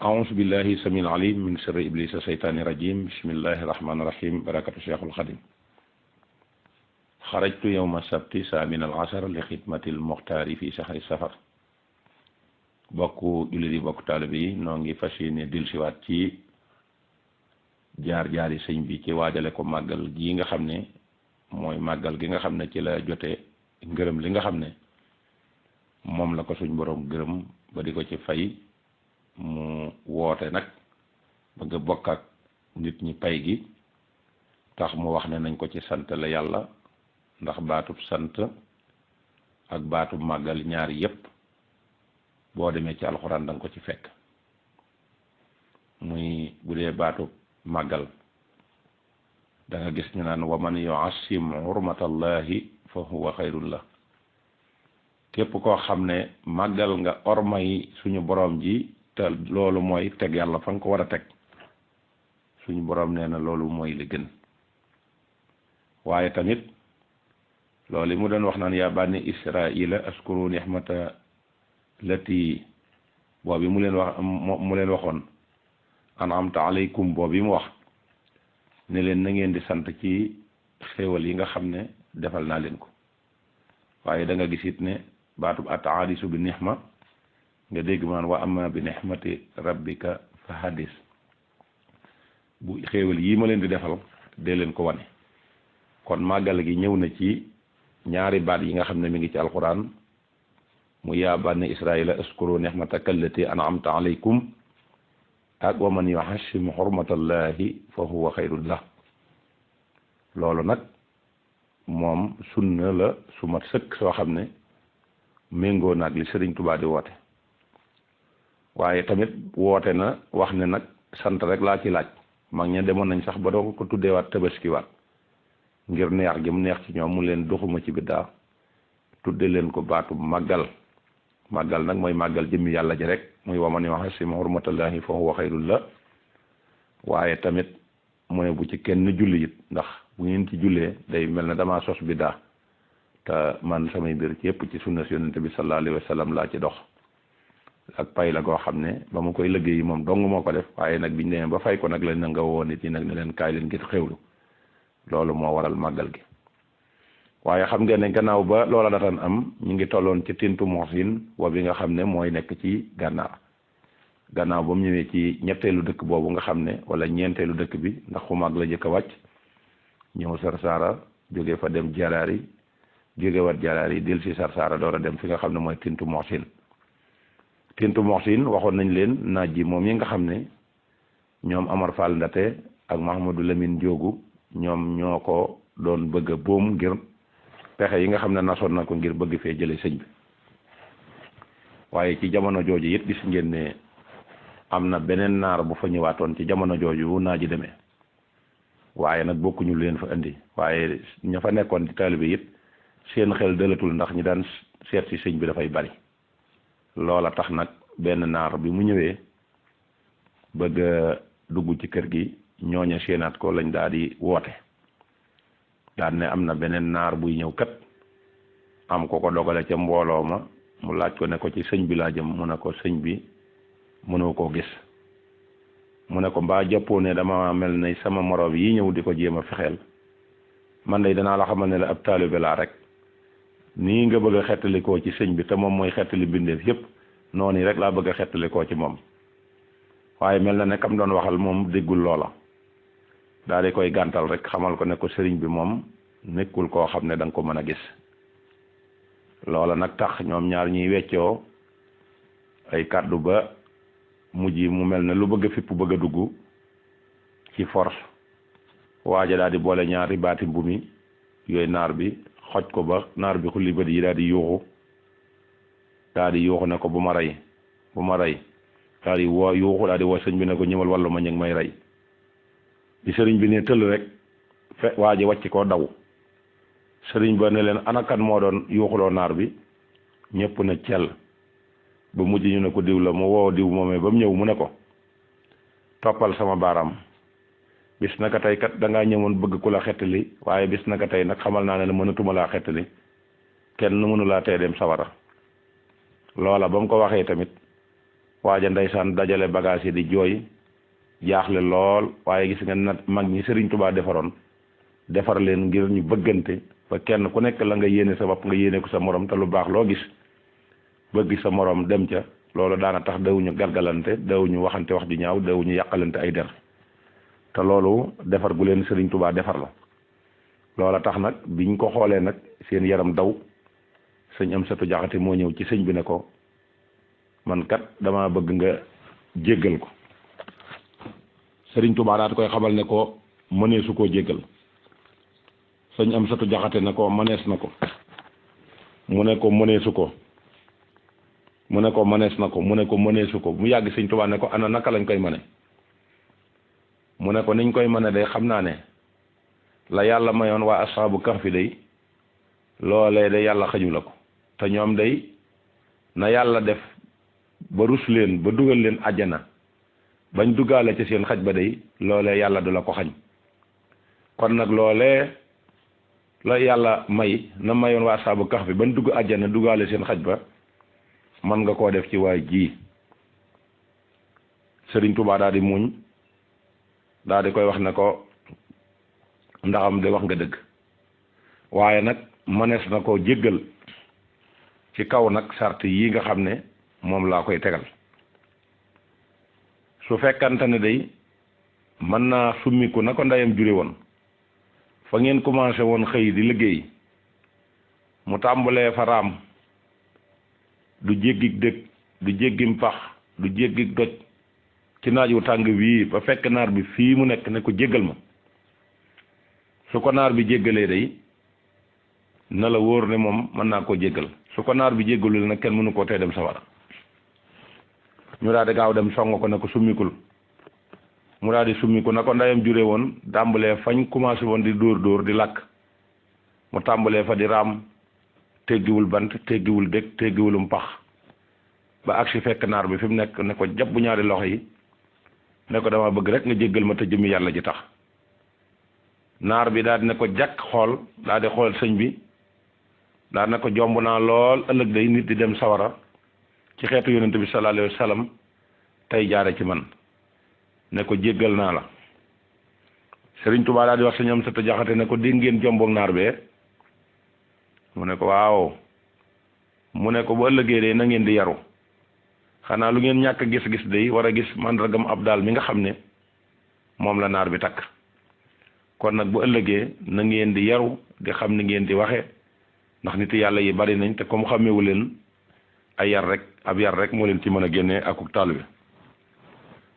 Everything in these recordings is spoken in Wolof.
أعوذ بالله السميع العليم من شر إبليس الشيطان الرجيم بسم الله الرحمن الرحيم بركة الشيخ الخديم خرجت يوم السبت سامن العصر لخدمة المختار في شهر السفر bokku jullit yi bokku taalibe yi noo ngi fas yéene dellusiwaat ci jaar-jaari sëñ bi ci waajale ko màggal gi nga xam ne mooy màggal gi nga xam ne ci la jote ngërëm li nga xam ne moom la ko suñ borom gërëm ba di ko ci fay mu woote nag ba nga bokk ak nit ñi pay gi tax mu wax ne nañ ko ci sant la yàlla ndax baatub sant ak baatub màggal ñaari yépp boo demee ci alxuraan da nga ko ci fekk muy bu dee baatub màggal da nga gis ñu naan wa man yu'azzim hurmatallahi fa huwa xayrun la képp koo xam ne màggal nga ormay suñu borom ji te loolu mooy teg yàlla fa nga ko war a teg suñu borom nee na loolu mooy li gën waaye tamit loolu mu doon wax naan yaa bani israila askuru nihmata lati boobu mu leen waxoon an'amta alaykum boobu mu wax ne leen na ngeen di sant ci xéewal yi nga xam ne defal naa leen ko waaye da nga gis it ne baatub ataadisu bi nihma nga dégg maan wa amma bi nihmati rabbika fa hadis bu xéewal yii ma leen di defal dee leen ko wane kon màggal gi ñëw na ci ñaari baat yi nga xam ne mi ngi ci alquran mu yaa bani israila askuru nihmataka allati an'amta alaykum ak wa man yu'azzim hurmatallahi fa huwa xayrun lah loolu nag moom sunna la su mat sëkk soo xam ne méngoo naag li Sëriñ Tuubaa di woote waaye tamit woote na wax ne nag sant rek laa ci laaj mag ña demoon nañ sax ba doo ko tuddeewaat tabaskiwaat ngir neex gi mu neex ci ñoom mu leen doxuma ci biddaa tudde leen ko baatu màggal màggal nag mooy màggal jëmmi yàlla ji rek muy wa man yu'azzim hurmatallahi fa huwa xayrun la waaye tamit mu ne bu ci kenn julli it ndax bu ngeen ci jullee day mel ne damaa sos biddaa te man samay mbir ci yëpp ci sunna si yonente bi sallallahu alayhi wa sallam laa ci dox ak pay la goo xam ne ba mu koy liggéey moom dong moo ko def waaye nag biñu demee ba fay ko nag lañ na nga woo nit ñi nag ne leen kaay leen ngir xewlu loolu moo waral màggal gi waaye xam ngeen ne gannaaw ba loola datan am ñu ngi tolloon ci Tintu Moxsin wa bi nga xam ne mooy nekk ci gànnaar gannaaw ba mu ñëwee ci ñetteelu dëkk boobu nga xam ne wala ñeenteelu dëkk bi ndax xumaag la jëkk a wàcc ñëw Sarsara jóge fa dem Jaraari jóge wat Jaraari del si Sarsara door a dem fi nga xam ne mooy Tintu Moxsin Tintu Moxsin waxoon nañ leen naaj ji moom yi nga xam ne ñoom Amar Fall Ndate ak Mahamadou Lamine Diogu ñoom ñoo ko doon bëgg a boom ngir pexe yi nga xam ne nasoon na ko ngir bëgg fee jële sëñ bi waaye ci jamono jooju it gis ngeen ne am na beneen naar bu fa ñëwaatoon ci jamono jooju naa ji demee waaye nag bokkuñu leen fa indi waaye ña fa nekkoon ci taalibe it seen xel dëlatul ndax ñi daan seet si sëñ bi dafay bari loola tax nag benn naar bi mu ñëwee bëgg a dugg ci kër gi ñooña seenaat ko lañ daal di woote daan ne am na beneen naar buy ñëw kat am ko ko dogale ca mbooloo ma mu laaj ko ne ko ci sëñ bi laa jëm mu ne ko sëñ bi mënoo koo gis mu ne ko mbaa jàppoo ne dama mel ne sama moroom yi ñëw di ko jéem a fexeel man day danaa la xamal ne la ab taalibe laa rek nii nga bëgg a xettalikoo ci sëñ bi te moom mooy xettali bindeef yépp noonu rek laa bëgg a xettalikoo ci moom waaye mel na ne kam doon waxal moom déggul loola daal di koy gàntal rek xamal ko ne ko sëriñ bi moom nekkul koo xam ne da nga ko mën a gis loola nag tax ñoom ñaar ñuy weccoo ay kàddu ba mujj mu mel ne lu bëgg a fipp bëgg a dugg ci force waaja daal di boole ñaari baati mbumi yooyu naar bi xoj ko ba naar bi xulli bët yi daal di yuuxu ne ko bu ma rey daal di woo yuuxu daal di woo sëñ bi ne ko ñëwal wàllu ma ñu ngi may rey di sëriñ bi ne tëll rek waa ji wàcc koo daw sëriñ ba ne leen anakan moo doon yuuxuloo naar bi ñëpp ne cell ba mujj ñu ne ko diw la mu woo diw moomee ba mu ñëw mu ne ko toppal sama baaraam bis naka tey kat da ngaa ñëwoon bëgg ku la xettali waaye bis naka tey nag xamal naa ne la mënatuma laa xettali kenn mënu laa tee dem sawara loola ba mu ko waxee tamit waaja ndeysaan dajale bagage yi di jooy jaaxle lool waaye gis nga nat mag ñi Sëriñ Tuubaa defaroon defar leen ngir ñu bëggante ba kenn ku nekk la nga yéene sa bopp nga yéene ko sa morom te lu baax loo gis bëgg sa morom dem ca loolu daana tax dawuñu galgalante dawuñu waxante wax ju ñaaw dawuñu yàqalante ay der te loolu defar gu leen Sëriñ Tuubaa defar la loola tax nag biñ ko xoolee nag seen yaram daw sëñ Amsatu Jaxate moo ñëw ci sëñ bi ne ko man kat dama bëgg nga jéggal ko Sëriñ Tuubaa daal koy xamal ne ko mëneesu koo jéggal sëñ Amsatu Jaxate ne ko mënees na ko mu ne ko mëneesu ko mu ne ko mënees na ko mu ne ko mëneesu ko mu yàgg Sëriñ Tuubaa ne ko ana naka lañ koy mane mu ne ko niñ koy mane day xam naa ne la yàlla mayoon waa asxaabu kahfi day loolee de yàlla xañu la ko te ñoom day na yàlla def ba rus leen ba dugal leen àjjana bañ duggaale ci seen xaj ba day loolee yàlla du la ko xañ kon nag loolee la yàlla may na mayoon waa asxaabu kahfi bañ dugg àjjana duggaale seen xaj ba man nga koo def ci waay ji Sëriñ Tuubaa daal di muñ daal di koy wax ne ko ndaxam de wax nga dëgg waaye nag mënees na koo jéggal ci kaw nag sart yi nga xam ne moom laa koy tegal su fekkante ne day mën naa summiku na ko ndeyam jure woon fa ngeen commencé woon xëy di liggéey mu tàmbalee fa raam du jéggig dëkk du jéggim pax du jéggig doj ci naaj wu tàng wii ba fekk naar bi fii mu nekk ne ko jéggal ma su ko naar bi jéggalee day na la wóor ne moom mën naa koo jéggal su ko naar bi jéggalul nag kenn mënu koo tee dem sawara ñu daal di gaaw dem song ko ne ko summikul mu daal di summiku na ko ndeyam jure woon tàmbalee fañ commencé woon di dóor di làkk mu tàmbalee fa di raam teggiwul bant teggiwul dëkk teggiwulum pax ba agsi fekk naar bi fi mu nekk ne ko jàpp ñaari loxo yi ne ko dama bëgg rek nga jéggal ma te jëmmi yàlla ji tax naar bi daal di ne ko jàkk xool daal di xool sëñ bi daal ne ko jomb naa lool ëllëg day nit di dem sawara ci xeetu yonent bi sallallahu alayhi wa sallam tey jaare ci man ne ko jéggal naa la Sëriñ Tuubaa daal di wax sëñ Amsatu Jaxate ne ko dégg ngeen jomboog naar bee mu ne ko waaw mu ne ko bu ëllëgee de na ngeen di yaru xanaa lu ngeen ñàkk gis-gis day war a gis màndargam ab daal mi nga xam ne moom la naar bi takk kon nag bu ëllëgee na ngeen di yaru di xam ni ngeen di waxe ndax nit yàlla yi bari nañ te comme xamewu leen ay yar rek ab yar rek moo leen ci mën a génnee akuk taalibe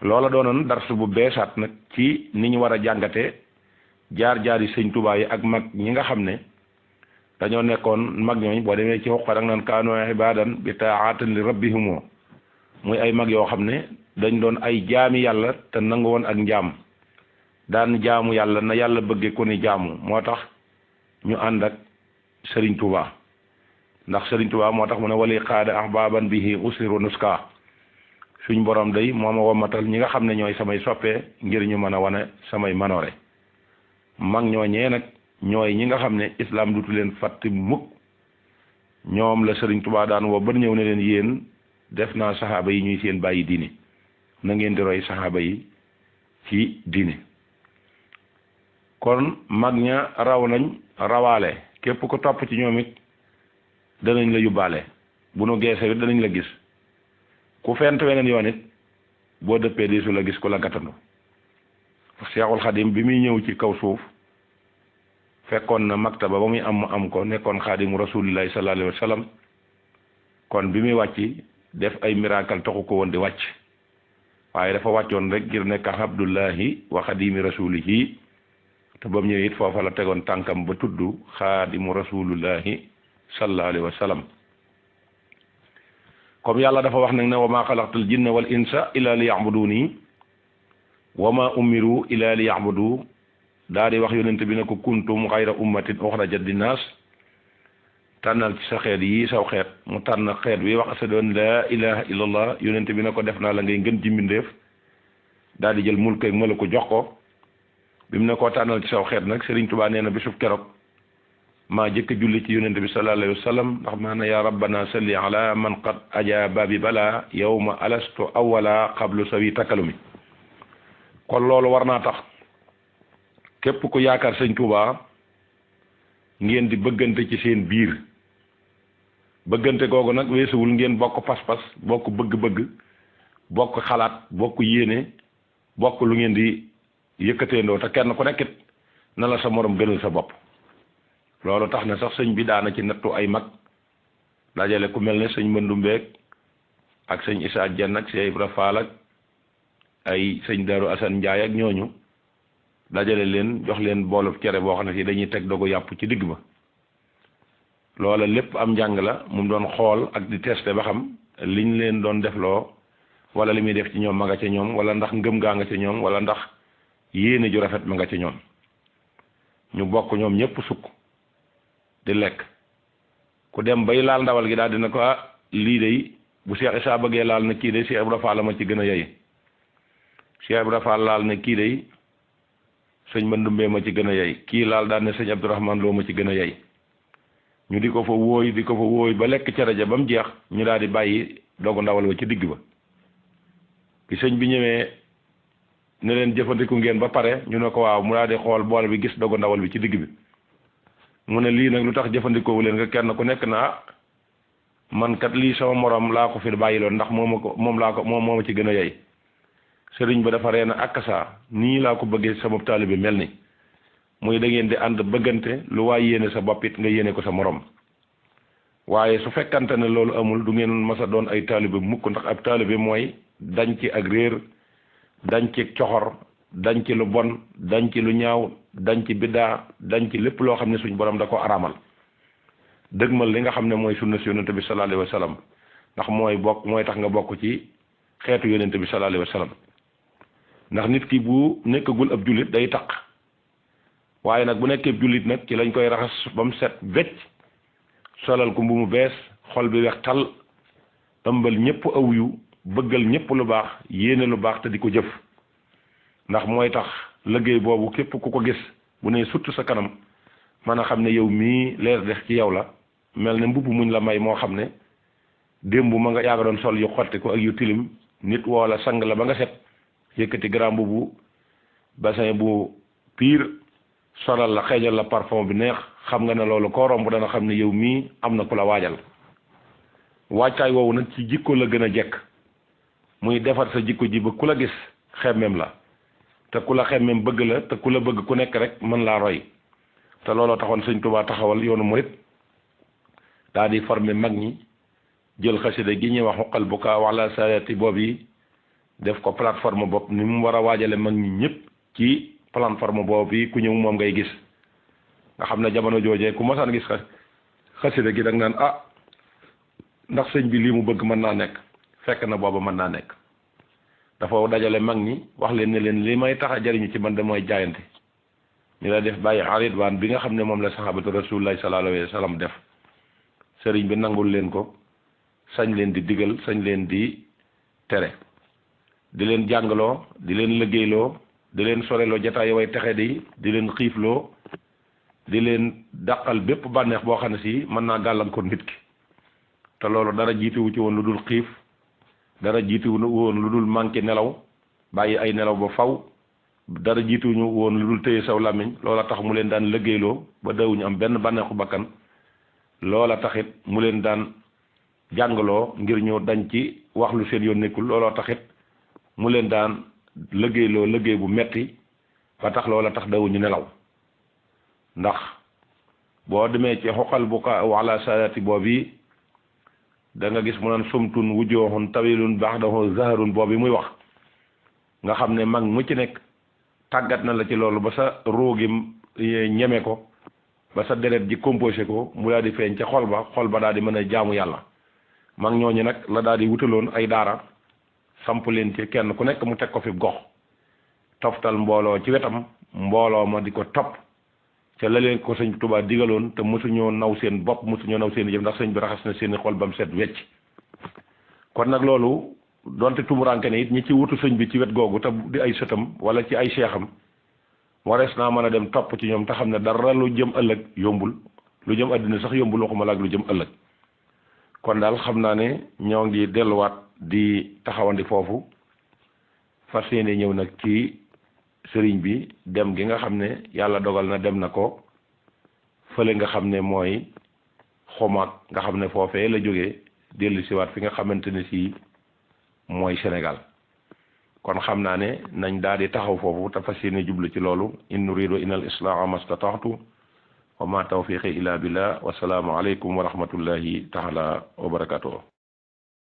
loola doonoon darsu bu beesaat nag ci ni ñu war a jàngate jaar-jaar yi Sëñ Tuubaa yi ak mag ñi nga xam ne dañoo nekkoon mag ñooñ boo demee ci xoqa dang naan kaanu ibadan bi taatan li rabbihimoo muy ay mag yoo xam ne dañ doon ay jaami yàlla te nangu woon ak njaam daan jaamu yàlla na yàlla bëggee ko ni jaamu moo tax ñu ànd ak Sëriñ Tuubaa ndax Sëriñ Tuubaa moo tax mu ne wali qaada ahbaban bihi usiru nuska suñ borom day moo ma womatal ñi nga xam ne ñooy samay soppee ngir ñu mën a wane samay manoore mag ñooñee nag ñooy ñi nga xam ne islam dutu leen fàtti mukk ñoom la Sëriñ Tuubaa daan woo ba ñëw ne leen yéen def naa saxaaba yi ñuy seen bàyyi diine na ngeen di roy saxaaba yi ci diine kon mag ña raw nañ rawaale képp ko topp ci ñoom it danañ la yóbbaale bu nu geesee it danañ la gis ku fent weneen yoon it boo dëppee di su la gis ku la gàttandu Seexul Xadim bi muy ñëw ci kaw suuf fekkoon na maktaba ba muy am mu am ko nekkoon xaadimu rasulillahi sallallahu alayhi wa sallam kon bi muy wàcc def ay miracle taxu ko woon di wàcc waaye dafa wàccoon rek ngir nekk abdullahi wa xadimi rasulihi te ba mu ñëwee it foofa la tegoon tànkam ba tudd xaadimu rasulillahi sallallahu alayhi wa sallam comme yàlla dafa wax nag ne wa ma xalaqtul jinna wal insa illa li ya'buduni wa ma umiru illa li ya'budu daa di wax yonent bi ne ko kuntum xayra ummatin uxrajat linnaas tànnal ci sa xeet yi saw xeet mu tànn xeet bi wax ashadu an laa ilaha illallah yonent bi ne ko def naa la ngay ngën ji mbindeef daal di jël mulk ak mala ko jox ko bi mu ne koo tànnal ci saw xeet nag Sëriñ Tuubaa nee na bisub keroog maa jëkk julli ci yonent bi sallallahu alayhi wa sallam ndax maana ya rabbana salli ala man qad ajaba bi bala yawma alastu awwala qablu sawi takalumi kon loolu war naa tax képp ku yaakaar sëñ Tuubaa ngeen di bëggante ci seen biir bëggante googu nag weesuwul ngeen bokk pas-pas bokk bëgg-bëgg bokk xalaat bokk yéene bokk lu ngeen di yëkkateendoo te kenn ku nekkit na la sa morom gënal sa bopp loolu tax na sax sëñ bi daana ci nattu ay mag dajale ku mel ne sëñ Mandumbeek ak sëñ Issa Dieng ak Cheikh Ibra Fall ak ay sëñ Darou Assane Ndiaye ak ñooñu dajale leen jox leen boolub cere boo xam ne si dañuy teg dogu yàpp ci digg ba loola lépp am njàng la mu doon xool ak di tester ba xam liñ leen doon defloo wala li muy def ci ñoom ma nga ca ñoom wala ndax ngëm gaa nga ca ñoom wala ndax yéene ju rafet ma nga ca ñoom ñu bokk ñoom ñëpp sukk di lekk ku dem bay laal ndawal gi daal dina ko lii de bu Cheikh Issa bëggee laal ne kii de Cheikh Ibra Fall ma ci gën a yey Cheikh Ibra Fall laal ne kii de sëñ Mandumbee ma ci gën a yey kii laal daal ne sëñ Abdourahmane Lo ma ci gën a yey ñu di ko fa wóoy ba lekk cere ja ba mu jeex ñu daal di bàyyi dogu ndawal ba ci digg ba bi sëñ bi ñëwee ne leen jëfandiku ngeen ba pare ñu ne ko waaw mu daal di xool bool bi gis dogu ndawal bi ci digg bi mu ne lii nag lu tax jëfandikoowu leen nga kenn ku nekk na man kat lii sama morom laa ko fi bàyyiloon ndax moom moo ma ci gën a yey sëriñ ba dafa reena akasa nii laa ko bëggee sama taalibe mel ni muy da ngeen di ànd bëggante lu waay yéene sa bopp it nga yéene ko sa morom waaye su fekkante ne loolu amul du ngeen mas a doon ay taalibe mukk ndax ab taalibe mooy dañ ci ak réer dañ ci coxor dañ ci lu bon dañ ci lu ñaaw dañ ci biddaa dañ ci lépp loo xam ne suñ borom da ko araamal dëgmal li nga xam ne mooy sunna si yonente bi sallallahu alayhi wa sallam ndax mooy tax nga bokk ci xeetu yonente bi sallallahu alayhi wa sallam ndax nit ki bu nekkagul ab jullit day taq waaye nag bu nekkee jullit nag ci lañ koy raxas ba mu set wecc solal ko mbu mu bees xol bi weex tal ëmbal ñëpp aw yu bëggal ñëpp lu baax yéene lu baax te di ko jëf ndax mooy tax liggéey boobu képp ku ko gis bu ne suttu sa kanam mën a xam ne yow mii leer def ci yow la mel ne mbubb muñ la may moo xam ne démb ma nga yaaga doon sol yu xotti ko ak yu tilim nit woo la sang la ba nga set yëkkati grand mbubb bassin bu piir solal la xeejal la parfum bi neex xam nga ne loolu koo romb dana xam ne yow mii am na ku la waajal waajtaay woowu nag ci jikko la gën a jekk muy defar sa jikko ji ba ku la gis xemmeem la te ku la xemmeem bëgg la te ku la bëgg ku nekk rek mën laa roy te looloo taxoon sëñ Tuubaa taxawal yoonu murit daa di former mag ñi jël xasida gi ñuy wax xuqal bu kaa wala saati boobu yi def ko plateforme bopp ni mu war a waajale mag ñi ñëpp ci plateforme boobu yi ku ñëw moom ngay gis nga xam ne jamono joojee ku mosaan gis xasida gi da nga naan ndax sëñ bi lii mu bëgg mën naa nekk fekk na booba mën naa nekk dafa dajale mag ñi wax leen ne leen li may tax a jariñu ci man de mooy jaayante ñu la def bàyyi aridwaan bi nga xam ne moom la sahabatu rasulullahi sallallahu alayhi wa sallam def sëriñ bi nangul leen ko sañ leen di digal sañ leen di tere di leen jàngaloo di leen liggéeyloo di leen soreloo jataay way texe di leen xiifloo di leen dàqal bépp bànneex boo xam ne si mën naa gàllankoor nit ki te loolu dara jiituwu ci woon lu dul xiif dara jiituwu woon lu dul manqué nelaw bàyyi ay nelaw ba faw dara jiituwuñu woon lu dul téye saw làmmiñ loola tax mu leen daan liggéeyloo ba dawuñu am benn bànneexu bakkan loola taxit mu leen daan jàngaloo ngir ñu dañ ci wax lu seen yoon nekkul looloo taxit mu leen daan liggéeyloo liggéey bu metti ba tax loola tax dawuñu nelaw ndax boo demee ci xoqal bu ka wala saati boobu da nga gis mu naan sumtun wujooxun tawilun ba'dahu zaharun boobu muy wax nga xam ne mag mu ci nekk tàggat na la ci loolu ba sa róogi ñeme ko ba sa deret ji composé ko mu daal di feeñ ca xol ba daal di mën a jaamu yàlla mag ñooñu nag la daal di wutaloon ay daara samp leen ci kenn ku nekk mu teg ko fi gox toftal mbooloo ci wetam mbooloo ma di ko topp te la leen ko sëñ Tuubaa digaloon te mosuñoo naw seen bopp mosuñoo naw seen jëf ndax sëñ bi raxas na seeni xol ba mu set wecc kon nag loolu donte tumuranke ne it ñi ci wutu sëñ bi ci wet googu te di ay sëtam wala ci ay seexam warees naa mën a dem topp ci ñoom te xam ne dara lu jëm ëllëg yombul lu jëm àddina sax yombul waxuma la ak lu jëm ëllëg kon daal xam naa ne ñoo ngi delluwaat di taxawandi foofu fas yéene ñëw nag ci sëriñ bi dem gi nga xam ne yàlla dogal na dem na ko fële nga xam ne mooy xumaag nga xam ne foofee la jógee dellu siwaat fi nga xamante ne si mooy Sénégal kon xam naa ne nañ daal di taxaw foofu te fas yéene jublu ci loolu in nuridu illa al islaha mastataxtu wa ma tawfiqi illa billah wa salaamu aleykum wa rahmatullahi taala wa barakatuh